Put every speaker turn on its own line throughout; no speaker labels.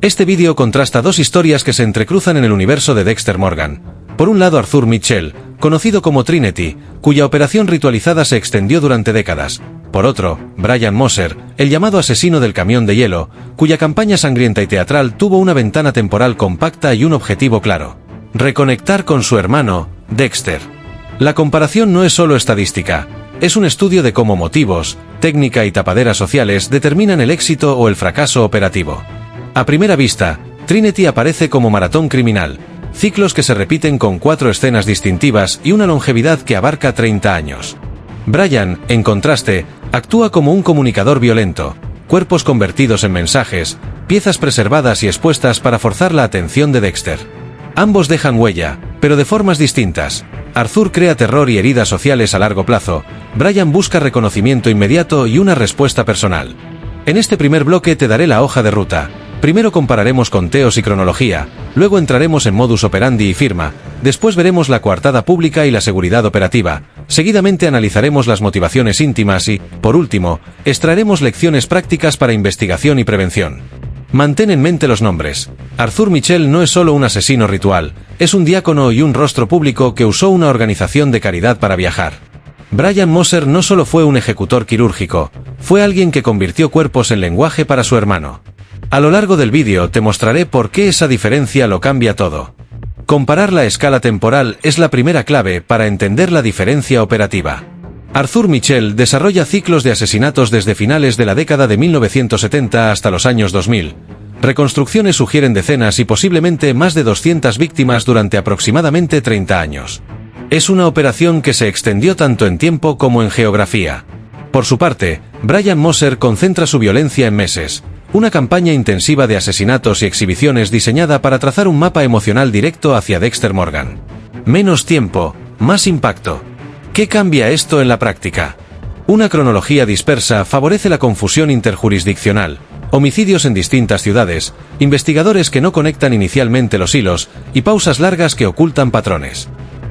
Este vídeo contrasta dos historias que se entrecruzan en el universo de Dexter Morgan. Por un lado, Arthur Mitchell, conocido como Trinity, cuya operación ritualizada se extendió durante décadas. Por otro, Brian Moser, el llamado asesino del camión de hielo, cuya campaña sangrienta y teatral tuvo una ventana temporal compacta y un objetivo claro: reconectar con su hermano, Dexter. La comparación no es solo estadística, es un estudio de cómo motivos, técnica y tapaderas sociales determinan el éxito o el fracaso operativo. A primera vista, Trinity aparece como maratón criminal, ciclos que se repiten con 4 escenas distintivas y una longevidad que abarca 30 años. Brian, en contraste, actúa como un comunicador violento, cuerpos convertidos en mensajes, piezas preservadas y expuestas para forzar la atención de Dexter. Ambos dejan huella, pero de formas distintas. Arthur crea terror y heridas sociales a largo plazo, Brian busca reconocimiento inmediato y una respuesta personal. En este primer bloque te daré la hoja de ruta. Primero compararemos conteos y cronología, luego entraremos en modus operandi y firma, después veremos la coartada pública y la seguridad operativa, seguidamente analizaremos las motivaciones íntimas y, por último, extraeremos lecciones prácticas para investigación y prevención. Mantén en mente los nombres. Arthur Mitchell no es solo un asesino ritual, es un diácono y un rostro público que usó una organización de caridad para viajar. Brian Moser no solo fue un ejecutor quirúrgico, fue alguien que convirtió cuerpos en lenguaje para su hermano. A lo largo del vídeo te mostraré por qué esa diferencia lo cambia todo. Comparar la escala temporal es la primera clave para entender la diferencia operativa. Arthur Mitchell desarrolla ciclos de asesinatos desde finales de la década de 1970 hasta los años 2000. Reconstrucciones sugieren decenas y posiblemente más de 200 víctimas durante aproximadamente 30 años. Es una operación que se extendió tanto en tiempo como en geografía. Por su parte, Brian Moser concentra su violencia en meses. Una campaña intensiva de asesinatos y exhibiciones diseñada para trazar un mapa emocional directo hacia Dexter Morgan. Menos tiempo, más impacto. ¿Qué cambia esto en la práctica? Una cronología dispersa favorece la confusión interjurisdiccional, homicidios en distintas ciudades, investigadores que no conectan inicialmente los hilos y pausas largas que ocultan patrones.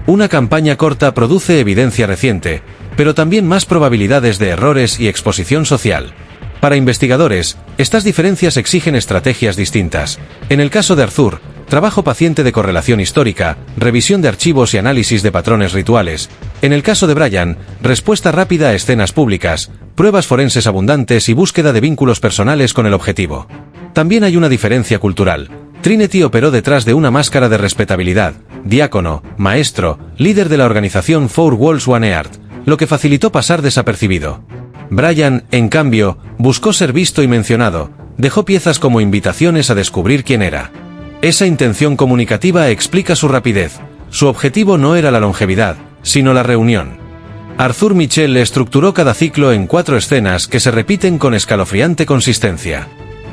Una campaña corta produce evidencia reciente, pero también más probabilidades de errores y exposición social. Para investigadores, estas diferencias exigen estrategias distintas. En el caso de Arthur, trabajo paciente de correlación histórica, revisión de archivos y análisis de patrones rituales. En el caso de Brian, respuesta rápida a escenas públicas, pruebas forenses abundantes y búsqueda de vínculos personales con el objetivo. También hay una diferencia cultural. Trinity operó detrás de una máscara de respetabilidad, diácono, maestro, líder de la organización Four Walls One Earth, lo que facilitó pasar desapercibido. Brian, en cambio, buscó ser visto y mencionado, dejó piezas como invitaciones a descubrir quién era. Esa intención comunicativa explica su rapidez. Su objetivo no era la longevidad, sino la reunión. Arthur Mitchell estructuró cada ciclo en 4 escenas que se repiten con escalofriante consistencia.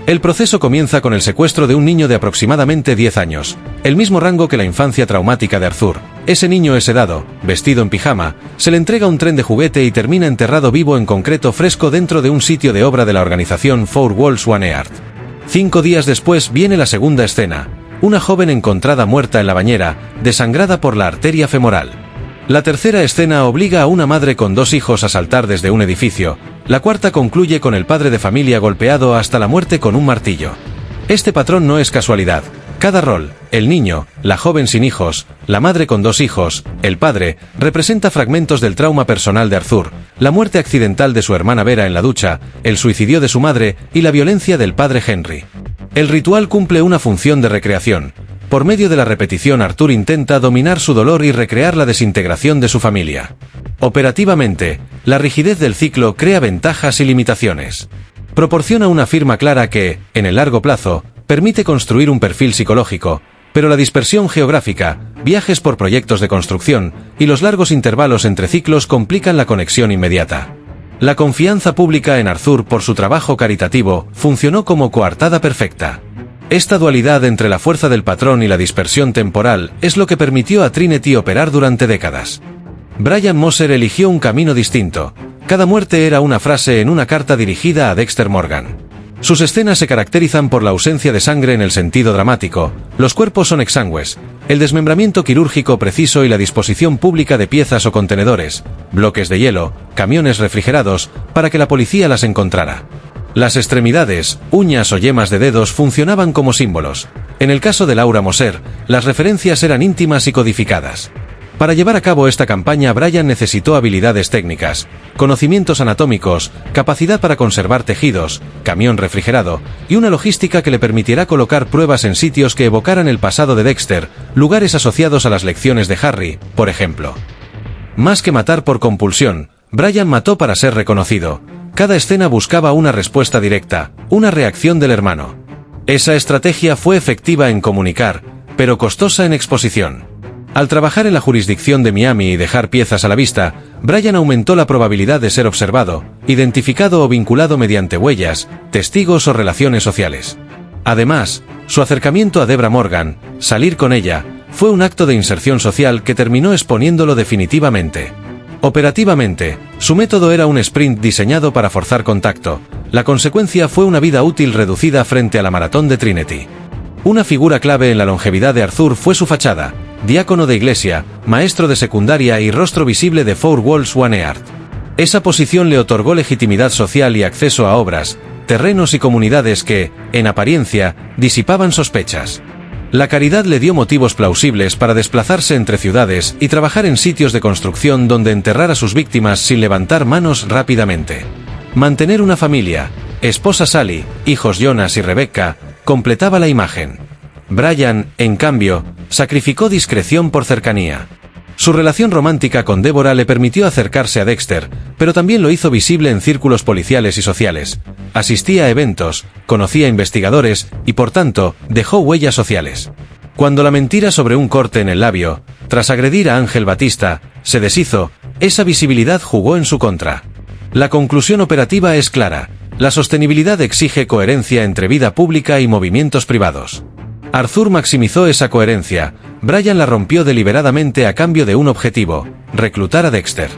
El proceso comienza con el secuestro de un niño de aproximadamente 10 años, el mismo rango que la infancia traumática de Arthur. Ese niño es sedado, vestido en pijama, se le entrega un tren de juguete y termina enterrado vivo en concreto fresco dentro de un sitio de obra de la organización Four Walls One Earth. 5 días después viene la segunda escena, una joven encontrada muerta en la bañera, desangrada por la arteria femoral. La tercera escena obliga a una madre con 2 hijos a saltar desde un edificio. La cuarta concluye con el padre de familia golpeado hasta la muerte con un martillo. Este patrón no es casualidad. Cada rol, el niño, la joven sin hijos, la madre con 2 hijos, el padre, representa fragmentos del trauma personal de Arthur, la muerte accidental de su hermana Vera en la ducha, el suicidio de su madre y la violencia del padre Henry. El ritual cumple una función de recreación. Por medio de la repetición, Arthur intenta dominar su dolor y recrear la desintegración de su familia. Operativamente, la rigidez del ciclo crea ventajas y limitaciones. Proporciona una firma clara que, en el largo plazo, permite construir un perfil psicológico, pero la dispersión geográfica, viajes por proyectos de construcción y los largos intervalos entre ciclos complican la conexión inmediata. La confianza pública en Arthur por su trabajo caritativo funcionó como coartada perfecta. Esta dualidad entre la fuerza del patrón y la dispersión temporal es lo que permitió a Trinity operar durante décadas. Brian Moser eligió un camino distinto. Cada muerte era una frase en una carta dirigida a Dexter Morgan. Sus escenas se caracterizan por la ausencia de sangre en el sentido dramático, los cuerpos son exangües, el desmembramiento quirúrgico preciso y la disposición pública de piezas o contenedores, bloques de hielo, camiones refrigerados, para que la policía las encontrara. Las extremidades, uñas o yemas de dedos funcionaban como símbolos. En el caso de Laura Moser, las referencias eran íntimas y codificadas. Para llevar a cabo esta campaña, Bryan necesitó habilidades técnicas, conocimientos anatómicos, capacidad para conservar tejidos, camión refrigerado y una logística que le permitiera colocar pruebas en sitios que evocaran el pasado de Dexter, lugares asociados a las lecciones de Harry, por ejemplo. Más que matar por compulsión, Bryan mató para ser reconocido. Cada escena buscaba una respuesta directa, una reacción del hermano. Esa estrategia fue efectiva en comunicar, pero costosa en exposición. Al trabajar en la jurisdicción de Miami y dejar piezas a la vista, Bryan aumentó la probabilidad de ser observado, identificado o vinculado mediante huellas, testigos o relaciones sociales. Además, su acercamiento a Debra Morgan, salir con ella, fue un acto de inserción social que terminó exponiéndolo definitivamente. Operativamente, su método era un sprint diseñado para forzar contacto. La consecuencia fue una vida útil reducida frente a la maratón de Trinity. Una figura clave en la longevidad de Arthur fue su fachada: diácono de iglesia, maestro de secundaria y rostro visible de Four Walls One Earth. Esa posición le otorgó legitimidad social y acceso a obras, terrenos y comunidades que, en apariencia, disipaban sospechas. La caridad le dio motivos plausibles para desplazarse entre ciudades y trabajar en sitios de construcción donde enterrar a sus víctimas sin levantar manos rápidamente. Mantener una familia, esposa Sally, hijos Jonas y Rebecca, completaba la imagen. Bryan, en cambio, sacrificó discreción por cercanía. Su relación romántica con Deborah le permitió acercarse a Dexter, pero también lo hizo visible en círculos policiales y sociales. Asistía a eventos, conocía investigadores y, por tanto, dejó huellas sociales. Cuando la mentira sobre un corte en el labio, tras agredir a Ángel Batista, se deshizo, esa visibilidad jugó en su contra. La conclusión operativa es clara: la sostenibilidad exige coherencia entre vida pública y movimientos privados. Arthur maximizó esa coherencia. Bryan la rompió deliberadamente a cambio de un objetivo: reclutar a Dexter.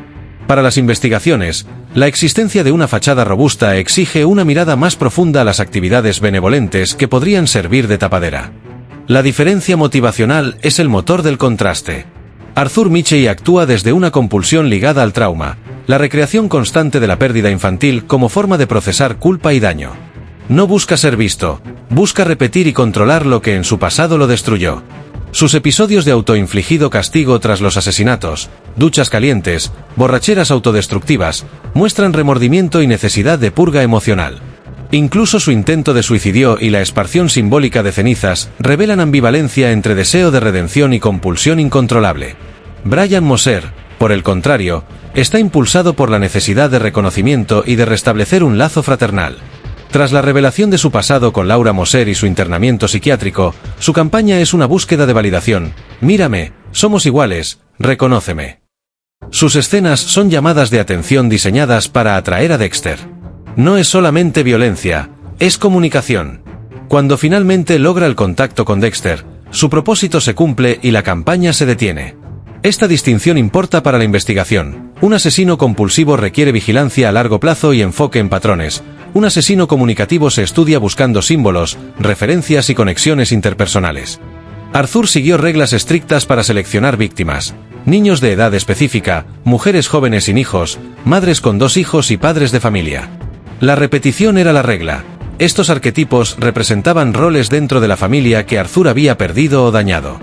Para las investigaciones, la existencia de una fachada robusta exige una mirada más profunda a las actividades benevolentes que podrían servir de tapadera. La diferencia motivacional es el motor del contraste. Arthur Mitchell actúa desde una compulsión ligada al trauma, la recreación constante de la pérdida infantil como forma de procesar culpa y daño. No busca ser visto, busca repetir y controlar lo que en su pasado lo destruyó. Sus episodios de autoinfligido castigo tras los asesinatos, duchas calientes, borracheras autodestructivas, muestran remordimiento y necesidad de purga emocional. Incluso su intento de suicidio y la esparción simbólica de cenizas revelan ambivalencia entre deseo de redención y compulsión incontrolable. Bryan Moser, por el contrario, está impulsado por la necesidad de reconocimiento y de restablecer un lazo fraternal. Tras la revelación de su pasado con Laura Moser y su internamiento psiquiátrico, su campaña es una búsqueda de validación. Mírame, somos iguales, reconóceme. Sus escenas son llamadas de atención diseñadas para atraer a Dexter. No es solamente violencia, es comunicación. Cuando finalmente logra el contacto con Dexter, su propósito se cumple y la campaña se detiene. Esta distinción importa para la investigación. Un asesino compulsivo requiere vigilancia a largo plazo y enfoque en patrones. Un asesino comunicativo se estudia buscando símbolos, referencias y conexiones interpersonales. Arthur siguió reglas estrictas para seleccionar víctimas: niños de edad específica, mujeres jóvenes sin hijos, madres con 2 hijos y padres de familia. La repetición era la regla. Estos arquetipos representaban roles dentro de la familia que Arthur había perdido o dañado.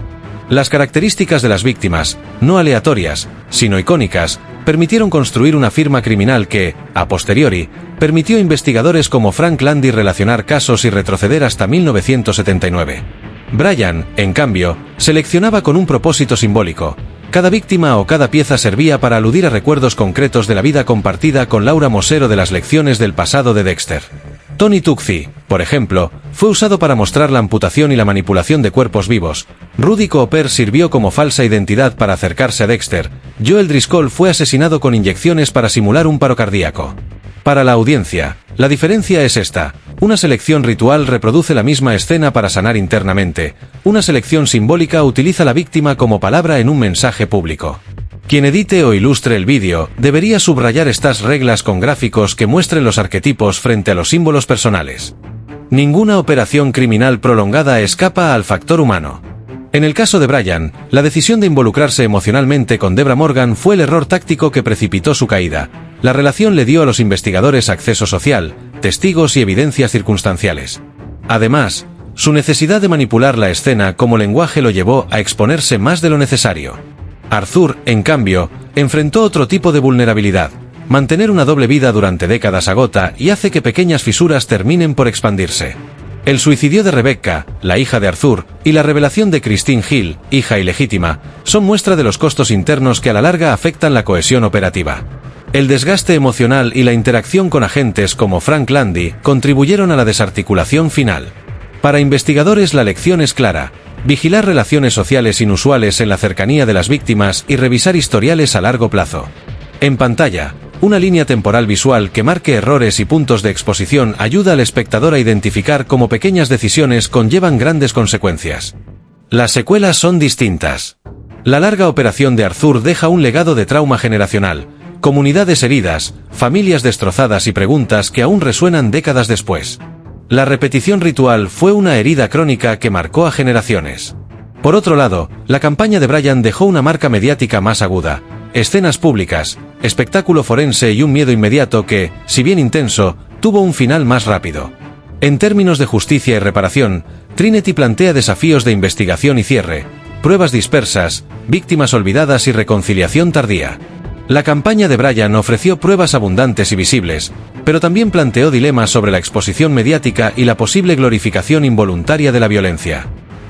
Las características de las víctimas, no aleatorias, sino icónicas, permitieron construir una firma criminal que, a posteriori, permitió a investigadores como Frank Landy relacionar casos y retroceder hasta 1979. Bryan, en cambio, seleccionaba con un propósito simbólico. Cada víctima o cada pieza servía para aludir a recuerdos concretos de la vida compartida con Laura Moser o de las lecciones del pasado de Dexter. Tony Tuckey, por ejemplo, fue usado para mostrar la amputación y la manipulación de cuerpos vivos. Rudy Cooper sirvió como falsa identidad para acercarse a Dexter. Joel Driscoll fue asesinado con inyecciones para simular un paro cardíaco. Para la audiencia, la diferencia es esta: una selección ritual reproduce la misma escena para sanar internamente. Una selección simbólica utiliza la víctima como palabra en un mensaje público. Quien edite o ilustre el vídeo debería subrayar estas reglas con gráficos que muestren los arquetipos frente a los símbolos personales. Ninguna operación criminal prolongada escapa al factor humano. En el caso de Bryan, la decisión de involucrarse emocionalmente con Debra Morgan fue el error táctico que precipitó su caída. La relación le dio a los investigadores acceso social, testigos y evidencias circunstanciales. Además, su necesidad de manipular la escena como lenguaje lo llevó a exponerse más de lo necesario. Arthur, en cambio, enfrentó otro tipo de vulnerabilidad. Mantener una doble vida durante décadas agota y hace que pequeñas fisuras terminen por expandirse. El suicidio de Rebecca, la hija de Arthur, y la revelación de Christine Hill, hija ilegítima, son muestra de los costos internos que a la larga afectan la cohesión operativa. El desgaste emocional y la interacción con agentes como Frank Landy contribuyeron a la desarticulación final. Para investigadores la lección es clara: vigilar relaciones sociales inusuales en la cercanía de las víctimas y revisar historiales a largo plazo. En pantalla, una línea temporal visual que marque errores y puntos de exposición ayuda al espectador a identificar cómo pequeñas decisiones conllevan grandes consecuencias. Las secuelas son distintas. La larga operación de Arthur deja un legado de trauma generacional, comunidades heridas, familias destrozadas y preguntas que aún resuenan décadas después. La repetición ritual fue una herida crónica que marcó a generaciones. Por otro lado, la campaña de Bryan dejó una marca mediática más aguda: escenas públicas, espectáculo forense y un miedo inmediato que, si bien intenso, tuvo un final más rápido. En términos de justicia y reparación, Trinity plantea desafíos de investigación y cierre, pruebas dispersas, víctimas olvidadas y reconciliación tardía. La campaña de Bryan ofreció pruebas abundantes y visibles, pero también planteó dilemas sobre la exposición mediática y la posible glorificación involuntaria de la violencia.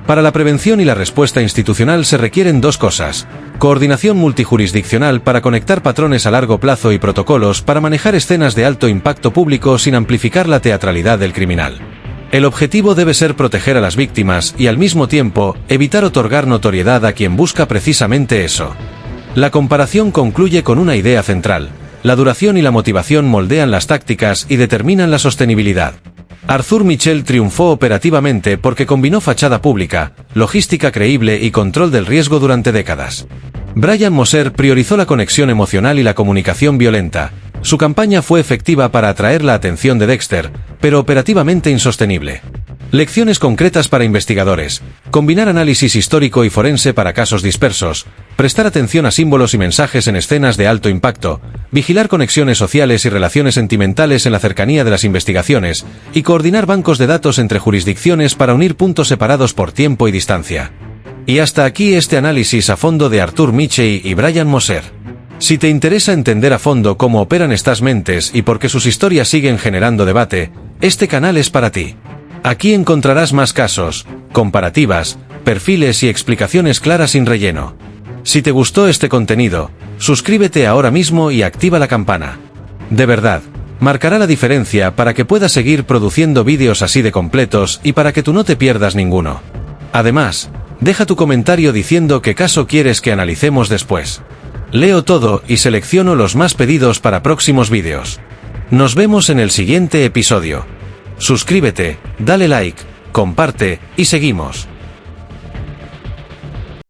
Para la prevención y la respuesta institucional se requieren dos cosas: coordinación multijurisdiccional para conectar patrones a largo plazo y protocolos para manejar escenas de alto impacto público sin amplificar la teatralidad del criminal. El objetivo debe ser proteger a las víctimas y al mismo tiempo evitar otorgar notoriedad a quien busca precisamente eso. La comparación concluye con una idea central: la duración y la motivación moldean las tácticas y determinan la sostenibilidad. Arthur Mitchell triunfó operativamente porque combinó fachada pública, logística creíble y control del riesgo durante décadas. Bryan Moser priorizó la conexión emocional y la comunicación violenta. Su campaña fue efectiva para atraer la atención de Dexter, pero operativamente insostenible. Lecciones concretas para investigadores: combinar análisis histórico y forense para casos dispersos, prestar atención a símbolos y mensajes en escenas de alto impacto, vigilar conexiones sociales y relaciones sentimentales en la cercanía de las investigaciones, y coordinar bancos de datos entre jurisdicciones para unir puntos separados por tiempo y distancia. Y hasta aquí este análisis a fondo de Arthur Mitchell y Bryan Moser. Si te interesa entender a fondo cómo operan estas mentes y por qué sus historias siguen generando debate, este canal es para ti. Aquí encontrarás más casos, comparativas, perfiles y explicaciones claras sin relleno. Si te gustó este contenido, suscríbete ahora mismo y activa la campana. De verdad, marcará la diferencia para que puedas seguir produciendo vídeos así de completos y para que tú no te pierdas ninguno. Además, deja tu comentario diciendo qué caso quieres que analicemos después. Leo todo y selecciono los más pedidos para próximos vídeos. Nos vemos en el siguiente episodio. Suscríbete, dale like, comparte, y seguimos.